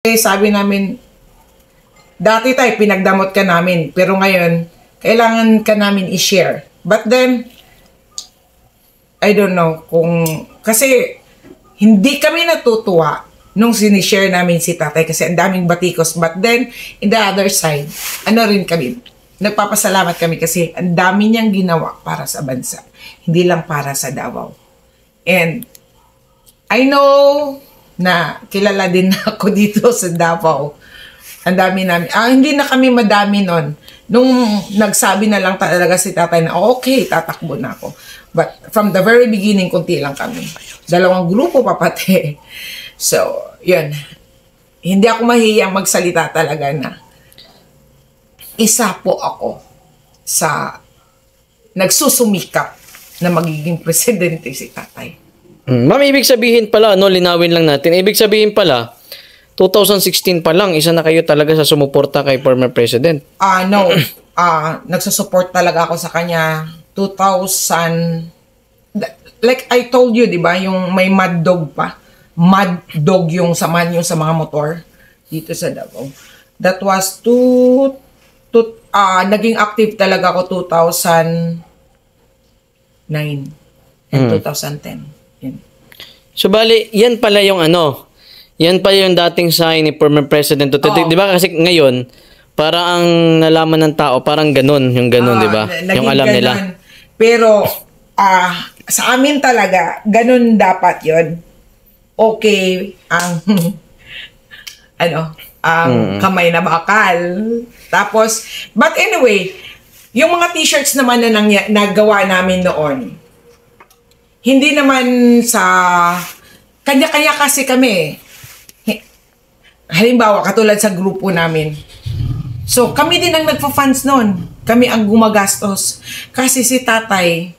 Sabi namin, dati tayo, pinagdamot ka namin. Pero ngayon, kailangan ka namin i-share. But then, I don't know kung... Kasi, hindi kami natutuwa nung sinishare namin si tatay kasi ang daming batikos. But then, in the other side, ano rin kami, nagpapasalamat kami kasi ang dami niyang ginawa para sa bansa. Hindi lang para sa Davao. And, I know na kilala din ako dito sa Davao. Ang dami namin. Hindi na kami madami nun. Nung nagsabi na lang talaga si tatay na, okay, tatakbo na ako. But from the very beginning, kunti lang kami. Dalawang grupo pa pati. So, yun. Hindi ako mahiyang magsalita talaga na isa po ako sa nagsusumikap na magiging presidente si tatay. Ma'am, ibig sabihin pala, linawin lang natin. Ibig sabihin pala, 2016 pa lang, isa na kayo talaga sa sumuporta kay former president. No. Nagsusupport talaga ako sa kanya 2000. Like I told you, di ba, yung may mad dog pa. Mad dog yung samahan yung sa mga motor dito sa Davao. That was naging active talaga ako 2009 and 2010. So, bali, yan pala yung yan pala yung dating sign ni former President Duterte. Di ba kasi ngayon, parang ang nalaman ng tao, parang ganun, yung ganun, di ba? Yung alam ganun nila. Pero, sa amin talaga, ganun dapat yon. Okay, kamay na bakal. Tapos, but anyway, yung mga t-shirts naman na nagawa namin noon, hindi naman sa kanya-kanya kasi kami. Halimbawa, katulad sa grupo namin. So, kami din ang nagpa-funds noon. Kami ang gumagastos. Kasi si tatay,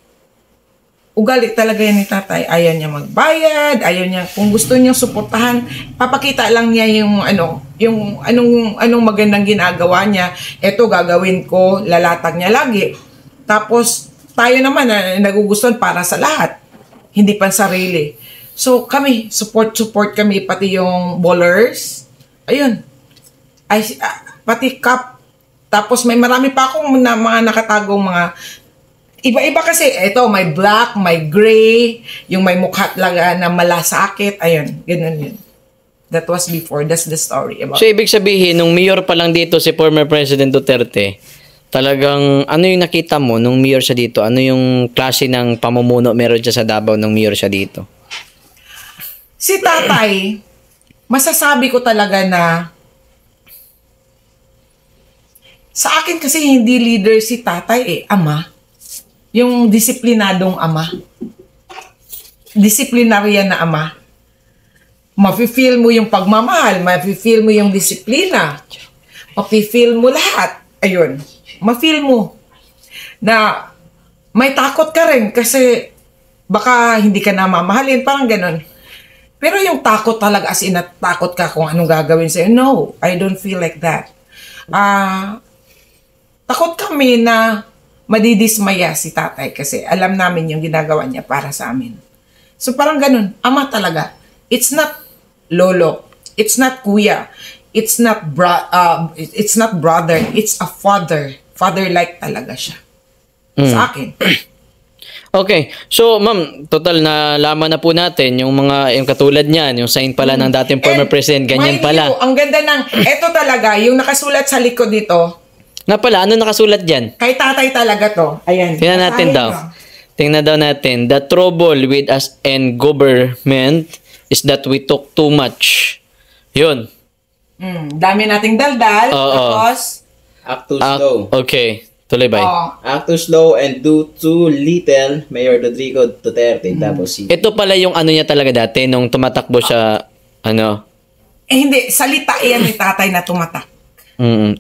ugali talaga yan ni tatay. Ayaw niya magbayad, ayaw niya, kung gusto niyang suportahan, papakita lang niya yung anong magandang ginagawa niya. Ito gagawin ko, lalatag niya lagi. Tapos, tayo naman nagugustuhan para sa lahat. Hindi pa sarili. So, kami, support kami, pati yung ballers. Ayun. Pati cup. Tapos, may marami pa akong mga nakatagong mga iba-iba kasi. Ito, may black, may gray, yung may mukha lang na malasakit. Ayun, ganun yun. That was before. That's the story. So, ibig sabihin, nung mayor pa lang dito si former President Duterte, talagang, ano yung nakita mo nung mayor siya dito? Ano yung klase ng pamumuno meron siya sa Davao nung mayor siya dito? Si tatay, masasabi ko talaga na sa akin kasi hindi leader si tatay ama. Yung disiplinadong ama. Disiplinaryan na ama. Mafe-feel mo yung pagmamahal, mafe-feel mo yung disiplina, mafe-feel mo lahat. Ayun. Ma-feel mo na may takot ka rin kasi baka hindi ka na mamahalin, parang ganun. Pero yung takot talaga as in takot ka kung anong gagawin sa'yo, no, I don't feel like that. Takot kami na madidismaya si tatay kasi alam namin yung ginagawa niya para sa amin. So parang ganun, ama talaga. It's not lolo, it's not kuya, it's not brother, it's a father. Father-like talaga siya. Sa akin. Okay. So, ma'am, total na laman na po natin yung katulad niyan, yung sign pala ng dating former president, ganyan pala. Ang ganda eto talaga, yung nakasulat sa likod dito. Nga pala, ano nakasulat diyan? Kay tatay talaga to. Ayan. Tingnan natin daw. Tingnan daw natin. The trouble with us and government is that we talk too much. Yun. Dami nating daldal. Tapos, act too slow. Okay. Tuloy ba? Act too slow and do too little, Mayor Rodrigo Duterte. Tapos ito pala yung ano niya talaga dati, nung tumatakbo siya, hindi. Salita yan ni tatay na tumatak.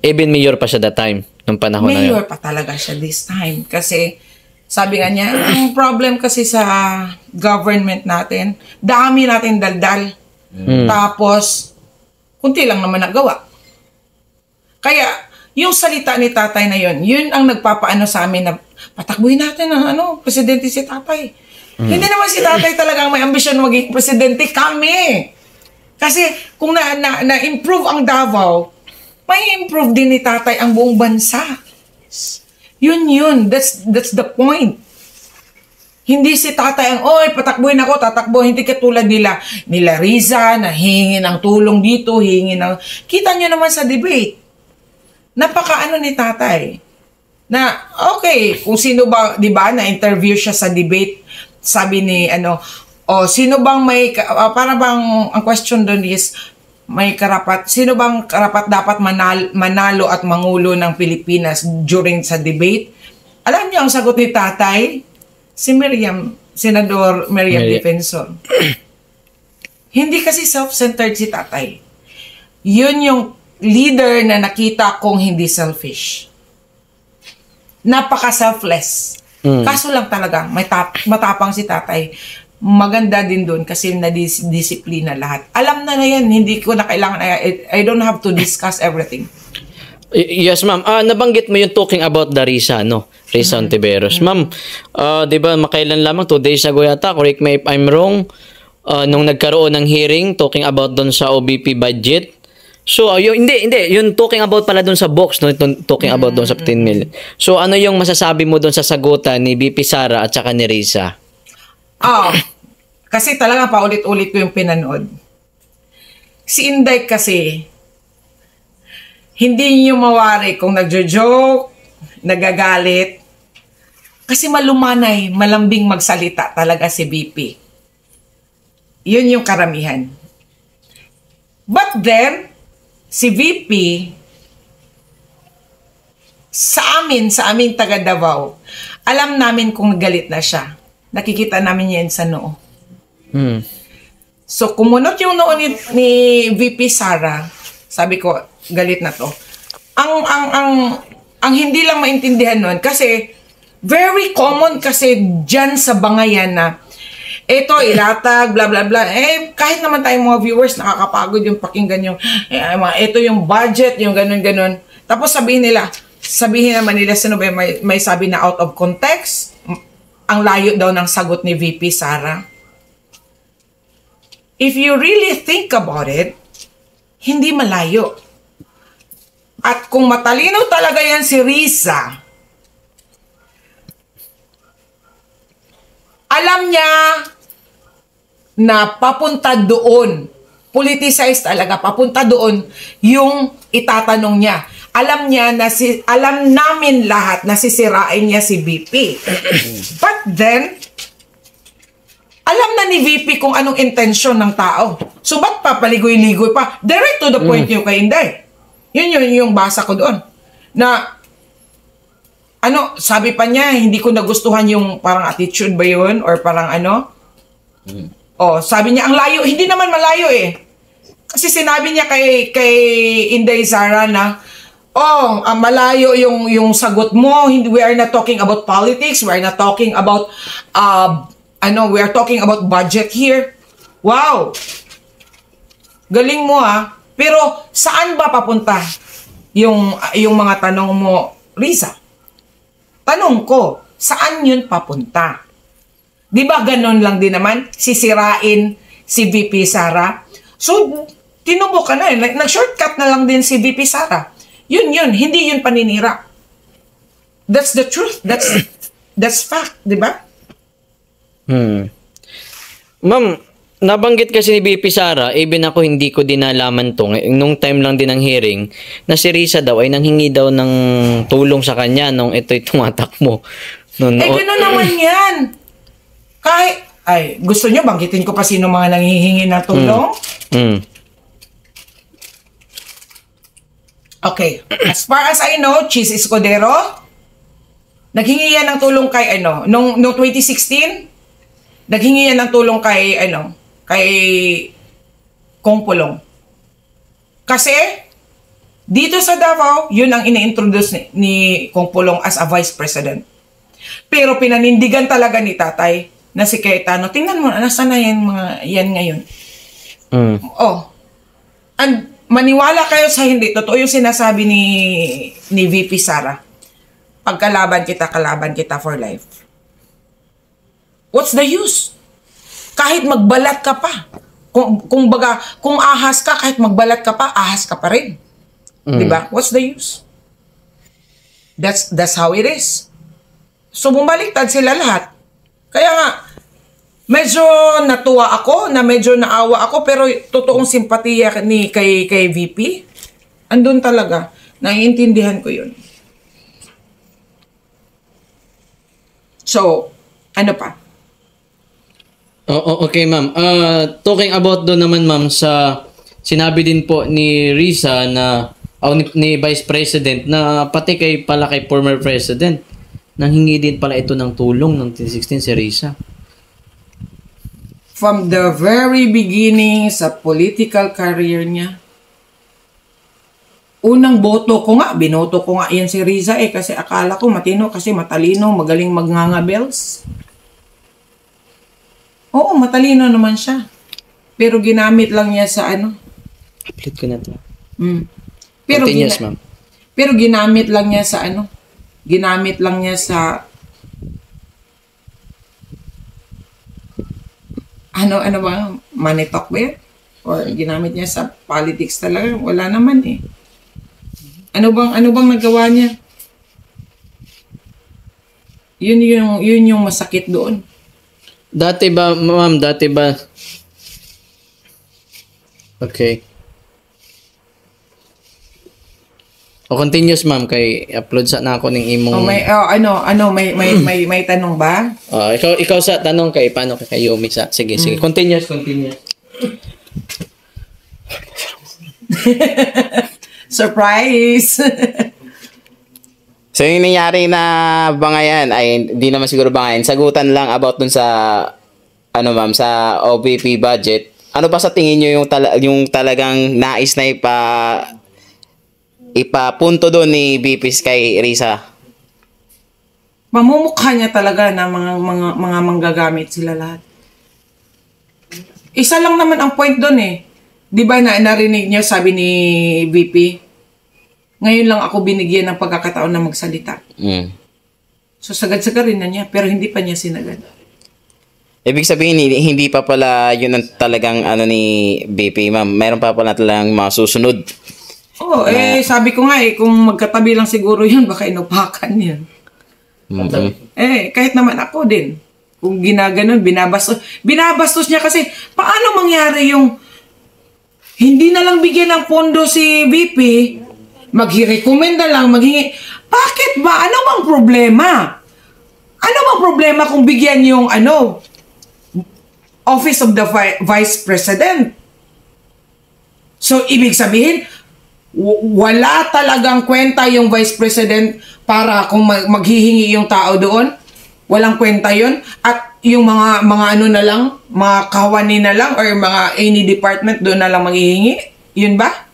Even mayor pa siya that time, nung panahon na yun. Mayor pa talaga siya this time. Kasi, sabi nga niya, ang problem kasi sa government natin, dami natin daldal. Tapos, kunti lang naman nagawa. Kaya, yung salita ni tatay na yun ang nagpapaano sa amin na patakbuhin natin ang presidente si tatay. Hindi naman si tatay talagang may ambisyon maging presidente, kami. Kasi kung na-improve ang Davao, may improve din ni tatay ang buong bansa. Yun. That's the point. Hindi si tatay ang, oy, patakbuhin ako, tatakbo. Hindi katulad nila Riza, na hihingi ng tulong dito, hihingi ng... Kita nyo naman sa debate. Napakaano ni tatay. Na, okay, kung sino ba, di ba, na-interview siya sa debate, sabi ni, sino bang may, para bang, ang question doon is, may karapat, sino bang karapat dapat manalo at mangulo ng Pilipinas during sa debate? Alam niyo ang sagot ni tatay? Si Senador Miriam Defensor. Hindi kasi self-centered si tatay. Yun yung leader na nakita kong hindi selfish. Napaka-selfless. Kaso lang talaga, matapang si tatay. Maganda din doon kasi nadisiplina lahat. Alam na yan, hindi ko na kailangan, I don't have to discuss everything. Yes, ma'am. Nabanggit mo yung talking about the Risa, no? Risa Ontiveros. Ma'am, di ba makailan lamang, 2 days ago yata, correct me if I'm wrong, nung nagkaroon ng hearing talking about doon sa OBP budget. So, hindi, yung talking about pala doon sa box, no? Talking about doon sa 15 million. So, ano yung masasabi mo doon sa sagutan ni BP Sara at saka ni Risa? Kasi talaga paulit-ulit ko yung pinanood. Si Inday kasi, hindi niyo mawari kung nagjo-joke, nagagalit. Kasi malumanay, malambing magsalita talaga si BP. Yun yung karamihan. But then, si VP, sa aming taga Davao, alam namin kung galit na siya. Nakikita namin yan sa noo. So, kumunot yung noo ni VP Sara, sabi ko, galit na to. Ang hindi lang maintindihan nun, kasi very common kasi dyan sa bangayan na ito, ilatag, bla bla bla. Kahit naman tayong mga viewers, nakakapagod yung pakinggan yung, ito yung budget, yung ganun-ganun. Tapos sabihin naman nila, sino ba may sabi na out of context, ang layo daw ng sagot ni VP Sara. If you really think about it, hindi malayo. At kung matalino talaga yan si Risa, alam niya na papunta doon, politicized talaga, papunta doon yung itatanong niya. Alam niya na alam namin lahat na sisirain niya si VP. But then, alam na ni VP kung anong intensyon ng tao. So, ba't papaligoy-ligoy pa? Direct to the point yung kay Inday. Yun yung basa ko doon. Na, sabi pa niya, hindi ko nagustuhan yung parang attitude ba yun? Or parang sabi niya, ang layo. Hindi naman malayo eh. Kasi sinabi niya kay Inday Sara na, malayo yung sagot mo. We are not talking about politics. We are not talking about, we are talking about budget here. Wow! Galing mo Pero saan ba papunta yung mga tanong mo, Risa? Tanong ko, saan yun papunta? Di ba ganun lang din naman? Sisirain si VP Sara? So, tinubo ka na nag-shortcut na lang din si VP Sara. Yun, hindi yun paninira. That's the truth. That's fact, di ba? Ma'am, nabanggit kasi ni BP Sara, even ako hindi ko din nalaman to, nung time lang din ng hearing, na si Risa daw ay nanghingi daw ng tulong sa kanya nung ito'y tumatakbo. Gano'n naman yan. Gusto nyo banggitin ko pa sino mga nanghihingi na tulong? Okay. As far as I know, Cheese Escudero, naghingi yan ng tulong kay nung 2016, naghingi yan ng tulong kay Kong Pulong. Kasi dito sa Davao, yun ang ini-introduce ni Kong Pulong as a vice president. Pero pinanindigan talaga ni tatay na si Cayetano. Tingnan mo, nasa na yan ngayon. And maniwala kayo sa hindi. Totoo yung sinasabi ni VP Sara. Pagkalaban kita for life. What's the use? Kahit magbalat ka pa. Kung baga, kung ahas ka, kahit magbalat ka pa, ahas ka pa rin. Diba? What's the use? That's how it is. So, bumaliktad sila lahat. Kaya nga, medyo natuwa ako, na medyo naawa ako, pero totoong simpatiya kay VP, andun talaga. Naiintindihan ko yun. So, ano pa? Okay, ma'am. Talking about doon naman, ma'am, sa sinabi din po ni Risa na ni Vice President na pati kay former President nanghingi din pala ito ng tulong ng 2016 si Risa. From the very beginning sa political career niya, unang boto ko nga, binoto ko nga yan si Risa kasi akala ko matino kasi matalino, magaling magngangabels. Oo, matalino naman siya. Pero ginamit lang niya sa ano? Upload ko na ito. Pero Continuous, ma'am. Pero ginamit lang niya sa ano? Ginamit lang niya sa ano ba? Money talk ba yan? Or ginamit niya sa politics talaga? Wala naman eh. Ano bang nagawa niya? Yun yung masakit doon. Dati ba, ma'am, okay. O continuous, ma'am, kay upload sa na ako ng imong... may tanong ba? Ikaw sa tanong kay paano kay Yumi sa... Sige. Continuous. Surprise! So yung nangyari na bangayan ay hindi naman siguro bangayan. Sagutan lang about dun sa ma'am sa OVP budget. Ano ba sa tingin niyo yung talagang nais na ipapunto doon ni VPs kay Risa? Mamumukha niya talaga na mga manggagamit sila lahat. Isa lang naman ang point doon eh. 'Di ba narinig niyo sabi ni VP? Ngayon lang ako binigyan ng pagkakataon na magsalita. So sagad-sagarin na niya, pero hindi pa niya sinagad. Ibig sabihin, hindi pa pala yun ang talagang ni VP, ma'am. Meron pa pala talagang mga susunod. Oo, sabi ko nga kung magkatabi lang siguro yun, baka inupakan yan. Kahit naman ako din. Kung ginaganon, binabastos niya kasi, paano mangyari yung hindi na lang bigyan ng pondo si VP, maghi-recommend na lang, maghingi. Bakit ba? Ano bang problema? Ano bang problema kung bigyan yung Office of the Vice President? So, ibig sabihin, wala talagang kwenta yung Vice President para kung maghihingi yung tao doon. Walang kwenta yun. At yung mga mga kawani na lang or mga any department doon na lang maghihingi. Yun ba?